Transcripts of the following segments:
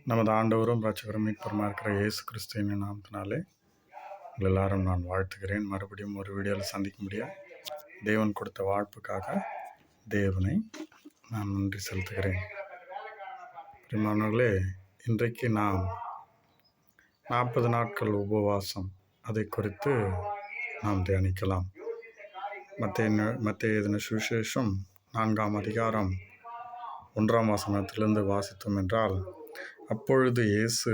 நமது ஆண்டவரும் இரட்சகரும் மீட்பருமா இருக்கிற இயேசு கிறிஸ்துவின் நாமத்தினாலே உங்கள் எல்லாரும் நான் வாழ்த்துகிறேன். மறுபடியும் ஒரு வீடியோவில் சந்திக்க முடியாது. தேவன் கொடுத்த வாழ்ப்புக்காக தேவனை நான் நன்றி செலுத்துகிறேன். பிரியமானவர்களே, இன்றைக்கு நாம் 40 நாட்கள் உபவாசம் அதை குறித்து நாம் தியானிக்கலாம். மத்தேயு எழுதின சுவிசேஷம் 4ஆம் அதிகாரம் 1ஆம் வசனத்திலிருந்து வாசித்தோம் என்றால், அப்பொழுது இயேசு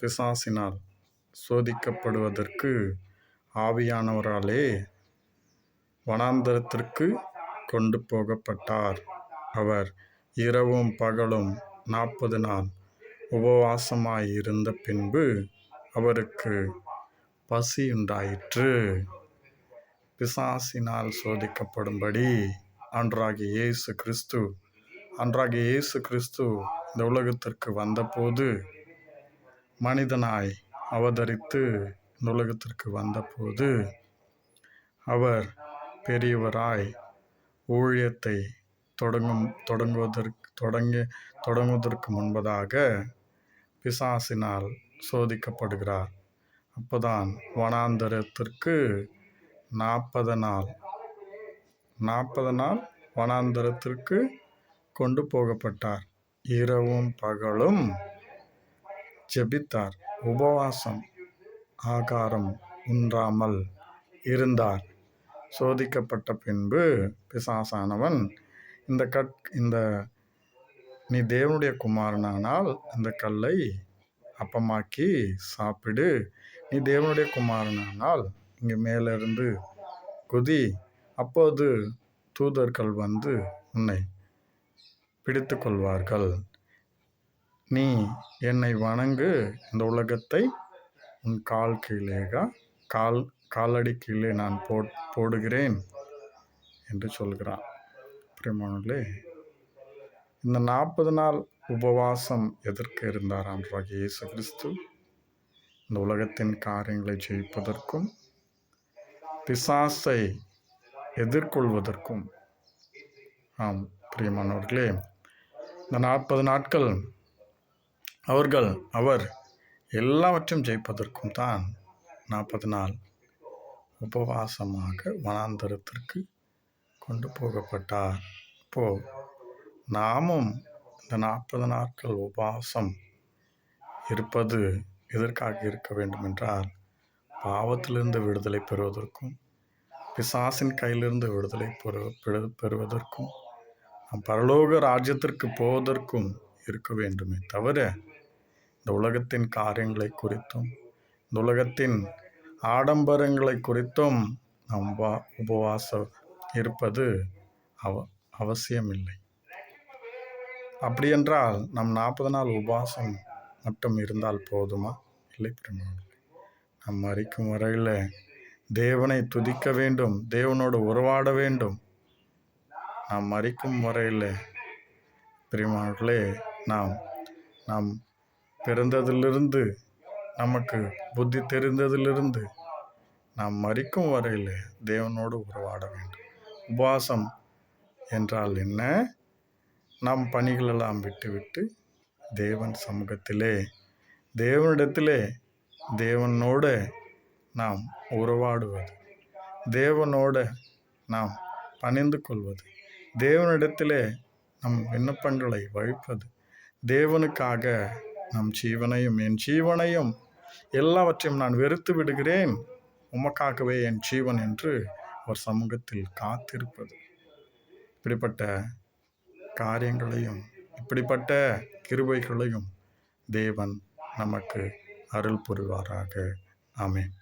பிசாசினால் சோதிக்கப்படுவதற்கு ஆவியானவராலே வனாந்தரத்திற்கு கொண்டு போகப்பட்டார். அவர் இரவும் பகலும் 40 நாள் உபவாசமாயிருந்த பின்பு அவருக்கு பசியுண்டாயிற்று. பிசாசினால் சோதிக்கப்படும்படி அன்றாகிய இயேசு கிறிஸ்து இந்த உலகத்திற்கு வந்தபோது, மனிதனாய் அவதரித்து இந்த உலகத்திற்கு வந்தபோது, அவர் பெரியவராய் ஊழியத்தை தொடங்குவதற்கு முன்பதாக பிசாசினால் சோதிக்கப்படுகிறார். அப்போதான் வனாந்தரத்திற்கு 40 நாள் வனாந்தரத்திற்கு கொண்டு போகப்பட்டார். இரவும் பகலும் ஜெபித்தார், உபவாசம், ஆகாரம் உண்ணாமல் இருந்தார். சோதிக்கப்பட்ட பின்பு பிசாசானவன் நீ தேவனுடைய குமாரனானால் இந்த கல்லை அப்பமாக்கி சாப்பிடு, நீ தேவனுடைய குமாரனானால் இங்கே மேலிருந்து குதி, அப்போது தூதர்கள் வந்து உன்னை பிடித்து கொள்வார்கள். நீ என்னை வணங்கு, இந்த உலகத்தை உன் காலடி கீழே நான் போடுகிறேன் என்று சொல்கிறான். பிரியமானவர்களே, இந்த 40 நாள் உபவாசம் எதற்கு இருந்தார் ஆண்டவராகிய இயேசு கிறிஸ்து? இந்த உலகத்தின் காரியங்களை ஜெயிப்பதற்கும் பிசாசை எதிர்கொள்வதற்கும். ஆம் பிரியமானவர்களே, இந்த 40 நாட்கள் அவர் எல்லாவற்றையும் ஜெயிப்பதற்கும் தான் 40 நாள் உபவாசமாக வனாந்தரத்திற்கு கொண்டு போகப்பட்டார். நாமும் இந்த 40 நாட்கள் உபவாசம் இருப்பது எதற்காக இருக்க வேண்டும் என்றால், பாவத்திலிருந்து விடுதலை பெறுவதற்கும் பிசாசின் கையிலிருந்து விடுதலை பெறுவதற்கும் நாம் பரலோக ராஜ்யத்திற்கு போவதற்கும் இருக்க வேண்டுமே தவிர, இந்த உலகத்தின் காரியங்களை குறித்தும் இந்த உலகத்தின் ஆடம்பரங்களை குறித்தும் நாம் உபவாசம் இருப்பது அவசியமில்லை. அப்படியென்றால் நம் 40 நாள் உபவாசம் மட்டும் இருந்தால் போதுமா? இல்லை பிரியமானவர்களே, நாம் மரிக்கும் வரையில் தேவனை துதிக்க வேண்டும், தேவனோடு உறவாட வேண்டும். நாம் மரிக்கும் வரையில் பிரியமானவர்களே, நாம் பிறந்ததிலிருந்து, நமக்கு புத்தி தெரிந்ததிலிருந்து நாம் மரிக்கும் வரையில் தேவனோடு உறவாட வேண்டும். உபவாசம் என்றால் என்ன? நாம் பணிகளெல்லாம் விட்டுவிட்டு தேவன் சமூகத்திலே, தேவனிடத்திலே, தேவனோடு நாம் உறவாடுவது, தேவனோடு நாம் பணிந்து கொள்வது, தேவனிடத்திலே நம் விண்ணப்பங்களை வழிப்பது, தேவனுக்காக நம் என் ஜீவனையும் எல்லாவற்றையும் நான் வெறுத்து விடுகிறேன், உமக்காகவே என் ஜீவன் என்று அவர் சமூகத்தில் காத்திருப்பது. இப்படிப்பட்ட காரியங்களையும் இப்படிப்பட்ட கிருபைகளையும் தேவன் நமக்கு அருள் புரிவாராக. ஆமென்.